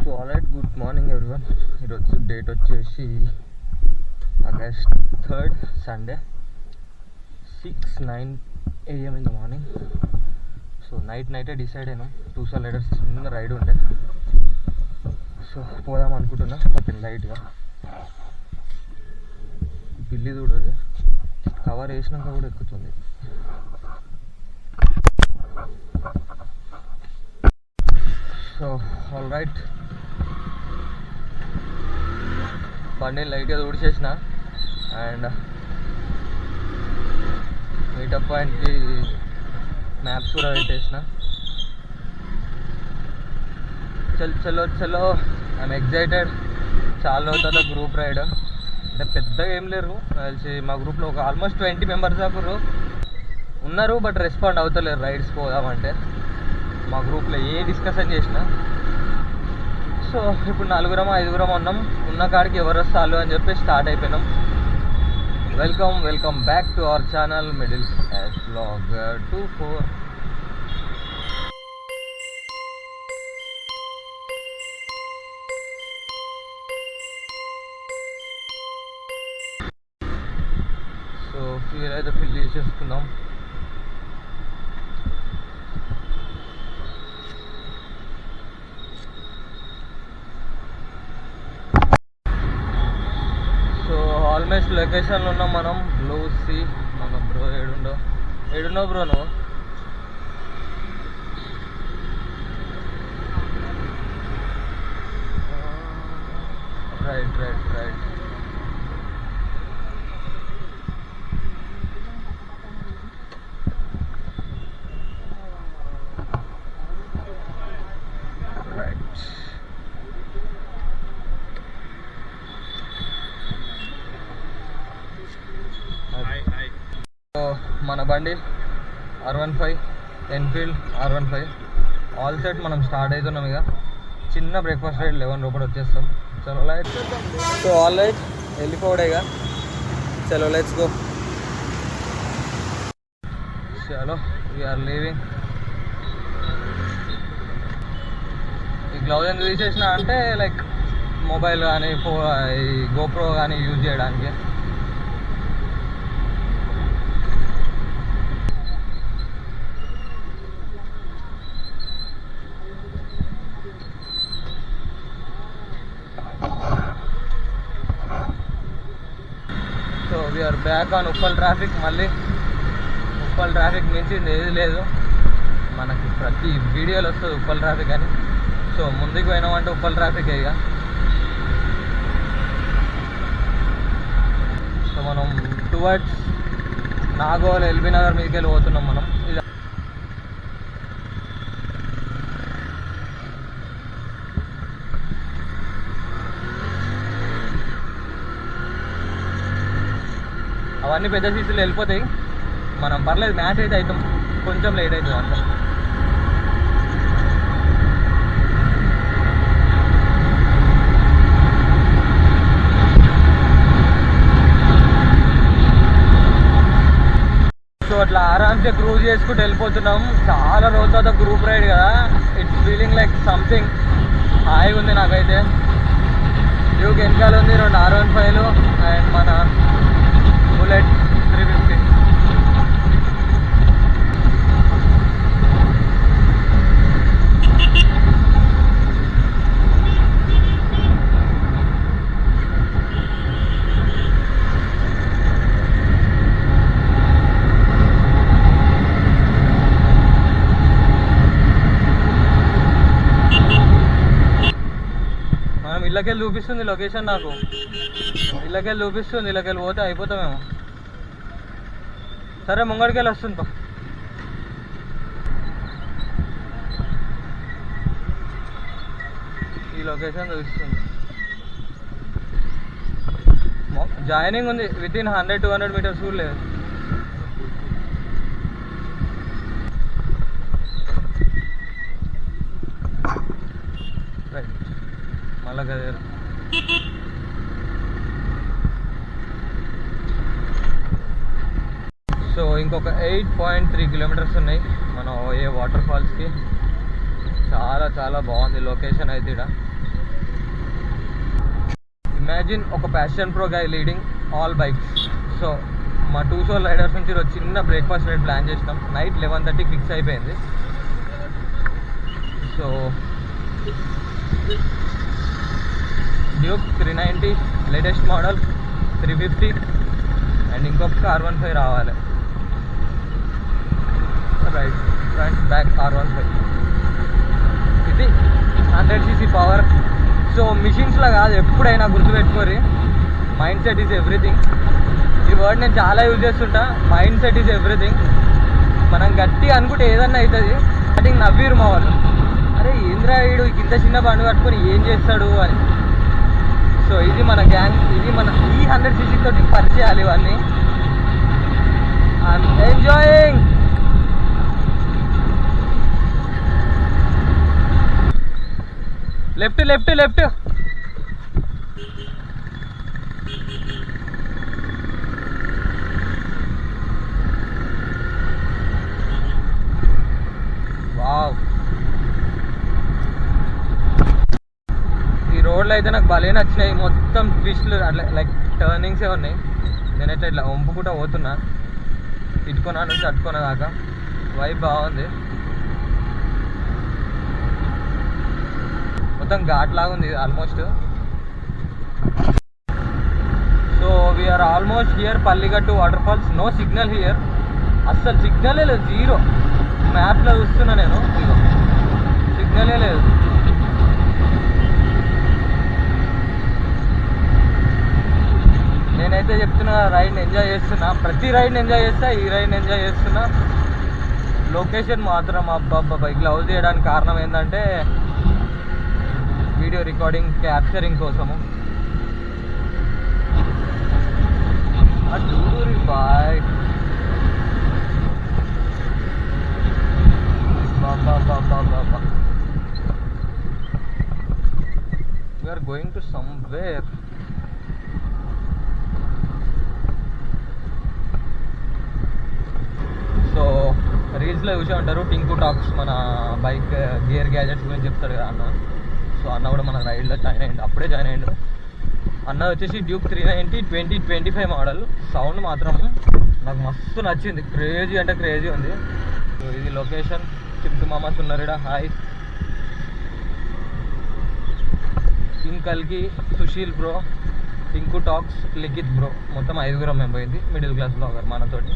So alright, good morning everyone. ఈరోజు date వచ్చేసి August 3rd, Sunday, 6:09 AM in the morning. So నైటే decide అయినాం. టూసాల్ riders చిన్న ride ఉండే, సో పోదాం అనుకుంటున్నా. కొంచెం లైట్గా పిల్లి చూడదు, కవర్ వేసినాక కూడా ఎక్కుతుంది. సో ఆల్రైట్, బండి లైట్గా తుడిచేసిన అండ్ మీటప్ పాయింట్కి మ్యాప్స్ కూడా పెట్టేసిన. చలో ఐఎమ్ ఎగ్జైటెడ్. చాలా అవుతుంది గ్రూప్ రైడ్. అంటే పెద్దగా ఏం లేరు తెలిసి మా గ్రూప్లో, ఒక ఆల్మోస్ట్ 20 మెంబర్స్ దాకా ఉన్నారు, బట్ రెస్పాండ్ అవుతలేరు రైడ్స్ పోదామంటే. మా గ్రూప్లో ఏ డిస్కషన్ చేసినా. సో ఇప్పుడు 4-5 ఉన్నాం. ఉన్న కాడికి ఎవరు వస్తారు అని చెప్పి స్టార్ట్ అయిపోయినాం. Welcome back to our channel middle class vlogger 24. So fuel అయితే ఫిల్ చేసేసుకుందాం. ఆల్మోస్ట్ లొకేషన్లో ఉన్నాం మనం. బ్లూ సీ మన బ్రో ఏడున్నావు బ్రో నువ్వు? రైట్. మన బండి R15 Enfield R15 all set. మనం స్టార్ట్ అవుతున్నాం. ఇక చిన్న బ్రేక్ఫాస్ట్ రైడ్ 11 రూపాయలు వచ్చేస్తాం. చలో లైట్. సో ఆల్ రైట్, వెళ్ళిపోవడే ఇక. చలో లెట్స్ గో. చలో వీఆర్ లీవింగ్. ఈ గ్లౌజ్ ఎందుకు తీసేసిన అంటే లైక్ మొబైల్ కానీ ఈ గోప్రో కానీ యూజ్ చేయడానికి. So we're back on Uppal traffic. మళ్ళీ ఉప్పల్ ట్రాఫిక్ నుంచి ఏది లేదు మనకి, ప్రతి వీడియోలో వస్తుంది ఉప్పల్ ట్రాఫిక్ అని. సో ముందుకు పోయినామంటే ఉప్పల్ ట్రాఫిక్ ఇక. సో మనం టువర్డ్స్ నాగోల్ ఎల్బీ నగర్ మీదకి వెళ్ళి పోతున్నాం మనం. అవన్నీ పెద్ద సీసీలు వెళ్ళిపోతాయి. మనం పర్లేదు, మ్యాచ్ అయితే అవుతాం, కొంచెం లేట్ అవుతుంది అంత. సో అట్లా ఆరామ్సే క్రూజ్ చేసుకుంటూ వెళ్ళిపోతున్నాం. చాలా రోజుల తర్వాత గ్రూప్ రైడ్ కదా, ఇట్స్ ఫీలింగ్ లైక్ సంథింగ్. హాయిగా ఉంది నాకైతే. డ్యూక్ వెనకాల ఉంది, 2 R15లు అండ్ మన బుల్లెట్ 350. మనం ఇళ్ళకెళ్ళి చూపిస్తుంది లొకేషన్, నాకు ఇళ్ళకెళ్ళి చూపిస్తుంది. ఇళ్ళకెళ్ళి పోతే అయిపోతామేమో. సరే ముంగడికి వెళ్ళి వస్తుంది. ఈ లొకేషన్ చూపిస్తుంది. జాయినింగ్ ఉంది, వితిన్ 100-200 మీటర్స్ కూడా లేదు. రైట్, మళ్ళా కదా. సో ఇంకొక 8.3 కిలోమీటర్స్ ఉన్నాయి మనం ఏ వాటర్ ఫాల్స్కి. చాలా చాలా బాగుంది లొకేషన్ అయితే ఇక్కడ. ఇమాజిన్ ఒక ప్యాషన్ ప్రో గై లీడింగ్ ఆల్ బైక్స్. సో మా 2 సోల్ రైడర్స్ నుంచి ఈరోజు చిన్న బ్రేక్ఫాస్ట్ రేట్ ప్లాన్ చేసినాం. నైట్ 11:30 ఫిక్స్ అయిపోయింది. So Duke 390 latest model 350 and ఇంకొక R15 రావాలి. రైట్ ఫ్రంట్ బ్యాక్ R15 ఇది 100cc పవర్. సో మిషన్స్లో కాదు, ఎప్పుడైనా గుర్తుపెట్టుకోరి, మైండ్ సెట్ ఈజ్ ఎవ్రీథింగ్. ఈ వర్డ్ నేను చాలా యూజ్ చేస్తుంటా. Mind set is everything. మనం గట్టిగా అనుకుంటే ఏదన్నా అవుతుంది. స్టార్టింగ్ నవ్వీరు మా వాళ్ళు, అరే ఇంద్రాయుడు ఇంత చిన్న బండి పట్టుకొని ఏం చేస్తాడు అని. సో ఇది మన గ్యాంగ్, ఇది మన ఈ 100cc తోటి పరిచయాలు ఇవన్నీ. I'm enjoying. Left left left. Wow, ఈ రోడ్లు అయితే నాకు భలే నచ్చినాయి. మొత్తం ట్విస్ట్లు అట్లా లైక్ టర్నింగ్సే ఉన్నాయి. నేనైతే ఇట్లా వంపుకుంటూ పోతున్నా, ఇటుకొనా నుంచి అట్టుకున్నా దాకా. వైబ్ బాగుంది. మొత్తం ఘాట్ లాగా ఉంది almost. So we are almost here Palligattu water falls. No signal here, అస్సలు సిగ్నలే లేదు, జీరో. మ్యాప్లో చూస్తున్నా నేను, ఇగో సిగ్నలే లేదు. నేనైతే చెప్తున్నా, రైడ్ని ఎంజాయ్ చేస్తున్నా, ప్రతి రైడ్ని ఎంజాయ్ చేస్తా, ఈ రైడ్ని ఎంజాయ్ చేస్తున్నా. లొకేషన్ మాత్రం అబ్బాబ్బా. ఈ గ్లౌజ్ చేయడానికి కారణం ఏంటంటే వీడియో రికార్డింగ్ క్యాప్చరింగ్ కోసము. Adduri boy Baba. We are going to somewhere. So రీల్స్లో చూసే ఉంటారు, టింకు టాక్స్ మన బైక్ గేర్ గ్యాజెట్స్ గురించి చెప్తాడు కదా అన్న. సో అన్న కూడా మన రైడ్లో జాయిన్ అయ్యిండు, అప్పుడే జాయిన్ అయ్యిండు. అన్న వచ్చేసి డ్యూక్ 390 2025 మోడల్. సౌండ్ మాత్రం నాకు మస్తు నచ్చింది, క్రేజీ అంటే క్రేజీ ఉంది. సో ఇది లొకేషన్. చింటు మామస్ ఉన్నారు ఇక్కడ, హాయ్. సింకల్కి, Sushil bro, Tinku talks, Likhith bro, మొత్తం 5 మేము పోయింది. మిడిల్ క్లాస్ బ్లాగర్ మనతోటి.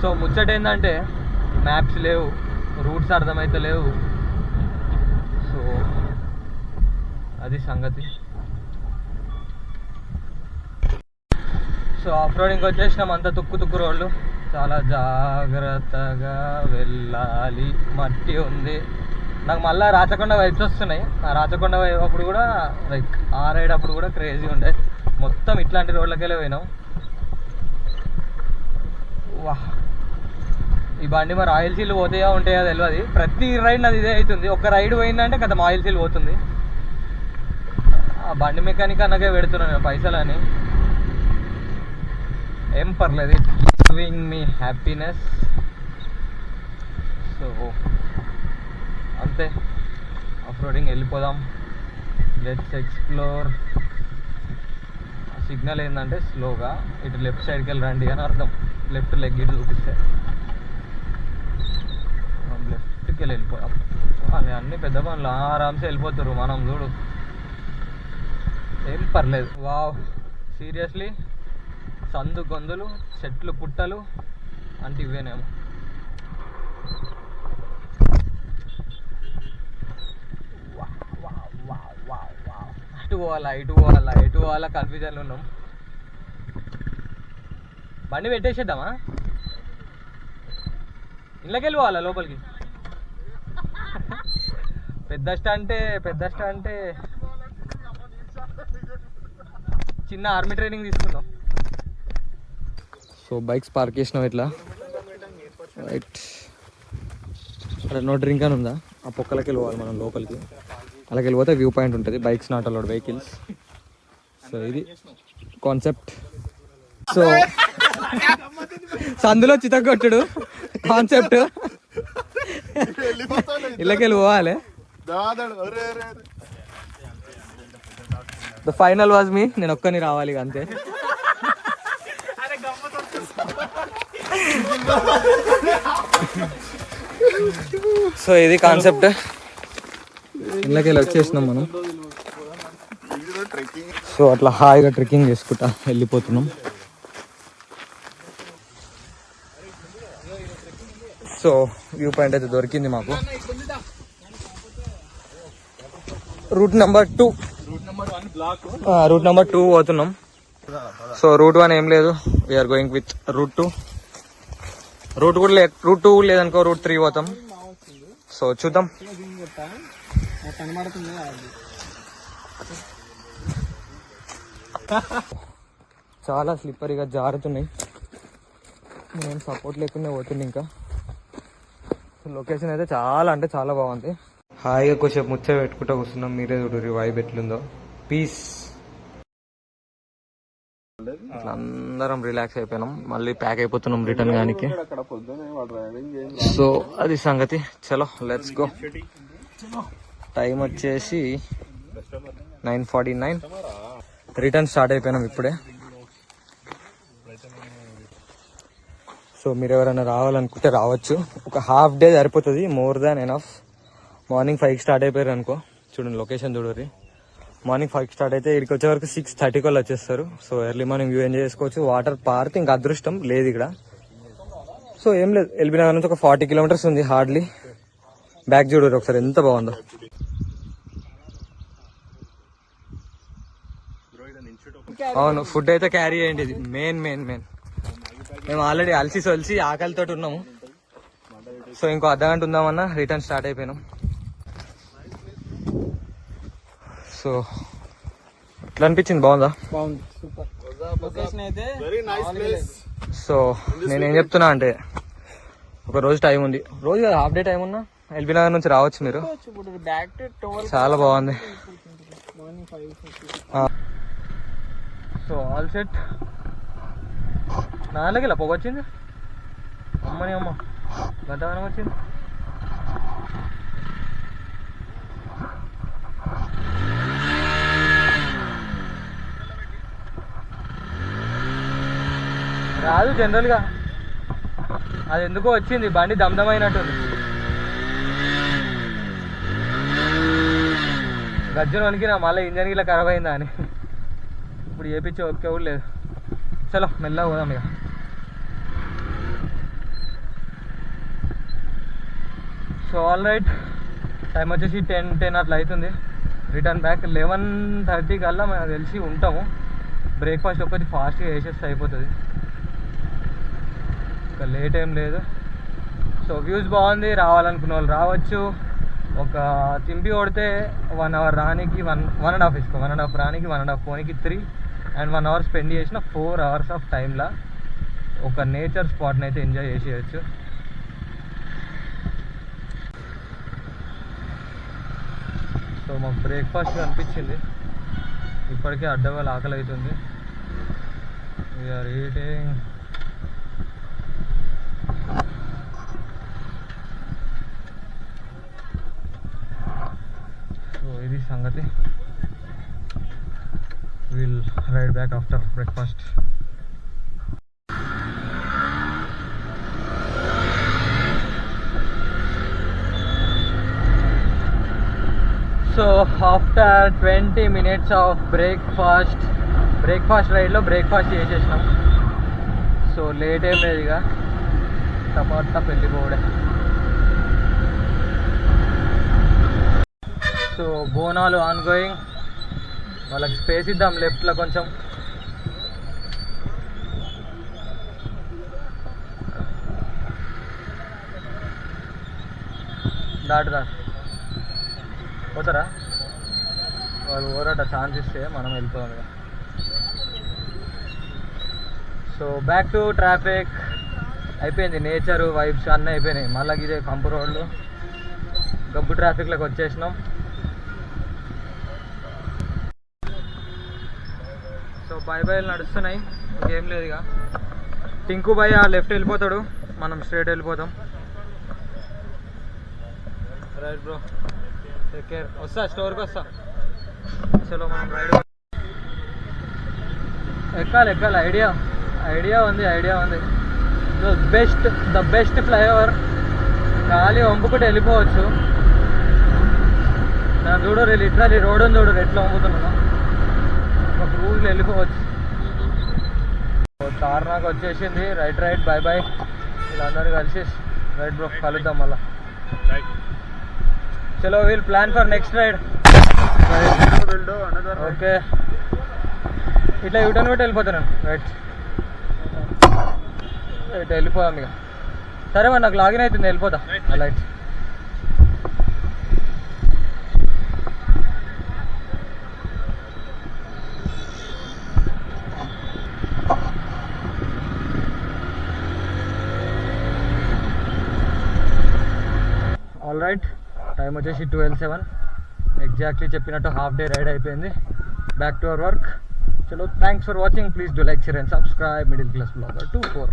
సో ముచ్చట ఏంటంటే మ్యాప్స్ లేవు, రూట్స్ అర్థమైతే లేవు. సో అది సంగతి. సో ఆఫ్ రోడింగ్ వచ్చేసినాం, అంతా తుక్కు రోడ్లు, చాలా జాగ్రత్తగా వెళ్ళాలి. మట్టి ఉంది. నాకు మళ్ళీ రాచకొండ వైబ్స్ వస్తున్నాయి. ఆ రాచకొండ వైపు అప్పుడు కూడా లైక్ ఆ రైడ్ అప్పుడు కూడా క్రేజీ ఉండే. మొత్తం ఇట్లాంటి రోడ్లకెళ్ళి పోయినాం. వా, ఈ బండి మరి ఆయిల్ సీల్ పోతాయా ఉంటాయా తెలియదు. ప్రతి రైడ్ నాది ఇదే అవుతుంది. ఒక రైడ్ పోయిందంటే కదా ఆయిల్ సీల్ పోతుంది. ఆ బండి మెకానిక్ అన్నకే పెడుతున్నాను నేను పైసలని. ఏం పర్లేదు, గివింగ్ మీ హ్యాపీనెస్. సో అంతే, ఆఫ్ రోడింగ్ వెళ్ళిపోదాం. Let's explore. సిగ్నల్ ఏంటంటే స్లోగా ఇటు లెఫ్ట్ సైడ్కి వెళ్ళి రండి అని అర్థం. లెఫ్ట్ లెగ్ ఇటు చూపిస్తే లెఫ్ట్కి వెళ్ళిపోయాం. అన్ని పెద్ద పనులు ఆరామ్సే వెళ్ళిపోతారు. మనం చూడు ఏం పర్లేదు. వావ్, సీరియస్లీ సందు గొంతులు, చెట్లు పుట్టలు అంటే ఇవేనేమో. ఇటు పోవాలా కన్ఫ్యూజన్లో ఉన్నాం. బండి పెట్టేసేద్దామా? ఇళ్ళకి వెళ్ళిపోవాలా లోపలికి? పెద్ద స్టాంటే చిన్న ఆర్మీ ట్రైనింగ్ తీసుకుందాం. సో బైక్స్ పార్క్ చేసినాం ఇట్లా. రైట్, అక్కడ నో డ్రింక్ అని ఉందా? ఆ పొక్కలకి వెళ్ళిపోవాలి మనం లోపలికి. అలాగే వెళ్ళిపోతే వ్యూ పాయింట్ ఉంటుంది, bikes not allowed vehicles. So ఇది కాన్సెప్ట్. సో సందులో చితగొట్టుడు కాన్సెప్ట్. ఇళ్ళకి వెళ్ళి పోవాలి. ద ఫైనల్ వాజ్ మీ, నేను ఒక్కని రావాలి అంతే. సో ఇది కాన్సెప్ట్. ఇళ్ళకి వచ్చేసినాం మనం. సో అట్లా హాయిగా ట్రెక్కింగ్ చేసుకుంటా వెళ్ళిపోతున్నాం. సో వ్యూ పాయింట్ అయితే దొరికింది మాకు. రూట్ నెంబర్ 2 పోతున్నాం. సో రూట్ 1 ఏం లేదు, we're going with route 2. Route 2 లేదనుకో రూట్ 3 పోతాం. సో చూద్దాం. చాలా స్లిప్పరీగా జారుతున్నాయి, నేను సపోర్ట్ లేకుండా పోతుంది. ఇంకా లొకేషన్ అయితే చాలా అంటే చాలా బాగుంది. హాయిగా కొంచెం ముచ్చ పెట్టుకుంటూ కూర్చున్నాం. మీరే చూడు వైబ్ ఎట్లుందో. పీస్. అందరం రిలాక్స్ అయిపోయినాం. మళ్ళీ ప్యాక్ అయిపోతున్నాం రిటర్న్ గానికి. సో అది సంగతి. చలో లెట్స్ గో. టైం వచ్చేసి 9:49. రిటర్న్ స్టార్ట్ అయిపోయినాం ఇప్పుడే. సో మీరు ఎవరైనా రావాలనుకుంటే రావచ్చు. ఒక హాఫ్ డే సరిపోతుంది, మోర్ దాన్ ఎనఫ్. మార్నింగ్ 5కి స్టార్ట్ అయిపోయారు అనుకో. చూడండి లొకేషన్ చూడరి. మార్నింగ్ 5కి స్టార్ట్ అయితే ఇక్కడికి వచ్చే వరకు 6:30 కల్లా వచ్చేస్తారు. So early morning view enjoy చేసుకోవచ్చు. వాటర్ పార్క్ ఇంకా అదృష్టం లేదు ఇక్కడ. సో ఏం లేదు, ఎల్బీ నగర్ నుంచి ఒక 40 కిలోమీటర్స్ ఉంది హార్డ్లీ. బ్యాక్ చూడరు ఒకసారి ఎంత బాగుందో. అవును, ఫుడ్ అయితే క్యారీ చేయండి. ఇది మెయిన్. మేము ఆల్రెడీ అలసి ఆకలితో ఉన్నాము. సో ఇంకో అర్ధగంట ఉందామన్నా రిటర్న్ స్టార్ట్ అయిపోయినాం. సో ఎట్లా అనిపించింది? బాగుందా? సో నేనేం చెప్తున్నా అంటే, ఒక రోజు టైం ఉంది, రోజు హాఫ్ డే టైం ఉన్నా ఎల్బీ నగర్ నుంచి రావచ్చు మీరు. చాలా బాగుంది. So all set. నాలుగు ఇలా పొగ వచ్చింది. అమ్మని అమ్మ గంటగానం వచ్చింది. రాదు జనరల్గా, అది ఎందుకో వచ్చింది. బండి దమ్దమైనట్టుంది. గజ్జను వణికినా మళ్ళీ ఇంజన్ గిట్లా ఖరాబ్ అయిందా అని. ఇప్పుడు చేపించే ఓపిక కూడా లేదు. చలో మెల్లగా పోదాం ఇక. సో ఆల్ రైట్, టైం వచ్చేసి 10 అట్లా అవుతుంది. రిటర్న్ బ్యాక్ 11:30 కల్లా మనకు తెలిసి ఉంటాము. బ్రేక్ఫాస్ట్ ఒక్కటి ఫాస్ట్గా వేసేస్తే అయిపోతుంది, ఇంకా లేట్ ఏం లేదు. సో వ్యూస్ బాగుంది, రావాలనుకున్న వాళ్ళు రావచ్చు. ఒక తింపి కొడితే 1 అవర్ రానికి 1.5 వేసుకో. 1.5 రానికి 1.5 పోనీకి 3 అండ్ 1 అవర్ స్పెండ్ చేసిన 4 అవర్స్ ఆఫ్ టైంలో ఒక నేచర్ స్పాట్ని అయితే ఎంజాయ్ చేసేయచ్చు. సో మాకు బ్రేక్ఫాస్ట్ అనిపించింది. ఇప్పటికే అడ్డగోలు ఆకలి అవుతుంది. We are eating. సో ఇది సంగతి. Will ride back after breakfast. So after 20 minutes of breakfast రైడ్లో బ్రేక్ఫాస్ట్ చేసేసినాం. సో లేట్ ఏం లేదు, ఇక టమాటా వెళ్ళిపోవడే. So Bonalu on going. వాళ్ళకి స్పేస్ ఇద్దాం లెఫ్ట్లో కొంచెం. దాటుదా పోతారా వాళ్ళు? ఓరట ఛాన్స్ ఇస్తే మనం వెళ్ళిపోవాలి కదా. So back to traffic. అయిపోయింది, నేచరు వైబ్స్ అన్నీ అయిపోయినాయి. మళ్ళీ ఇదే కంపు రోడ్లు, గబ్బు ట్రాఫిక్లోకి వచ్చేసినాం. సో బై నడుస్తున్నాయి, ఇంకేం లేదు. ఇక టింకు బాయ్ ఆ లెఫ్ట్ వెళ్ళిపోతాడు, మనం స్ట్రైట్ వెళ్ళిపోతాం. Right bro, take care. వస్తా, స్టోర్కి వస్తా. చలో మనం రైడ్. ఎక్కాలి ఐడియా ఉంది ద బెస్ట్ ఫ్లైఓవర్. ఖాళీ వంపుకుంటే వెళ్ళిపోవచ్చు. నా చూడు లిటరల్లీ రోడ్ చూడు ఎట్లా వంపుతున్నాను. ఒక క్రూజ్లో వెళ్ళిపోవచ్చు. తార్నాక్ వచ్చేసింది. రైట్ బై వీళ్ళందరూ కలిసి రైట్ బ్రో కలుద్దాం మళ్ళా. చలో we'll plan for next ride. Okay ఇట్లా యూటర్న్ పెట్టి వెళ్ళిపోతాను. రైట్ వెళ్ళిపోదాం ఇక. సరే మరి నాకు లాగిన్ అవుతుంది, వెళ్ళిపోతా. Right all right. టైం వచ్చేసి 12:07. ఎగ్జాక్ట్లీ చెప్పినట్టు హాఫ్ డే రైడ్ అయిపోయింది. Back to our work. చలో thanks for watching. Please do like, share and subscribe. Middle class blogger 24.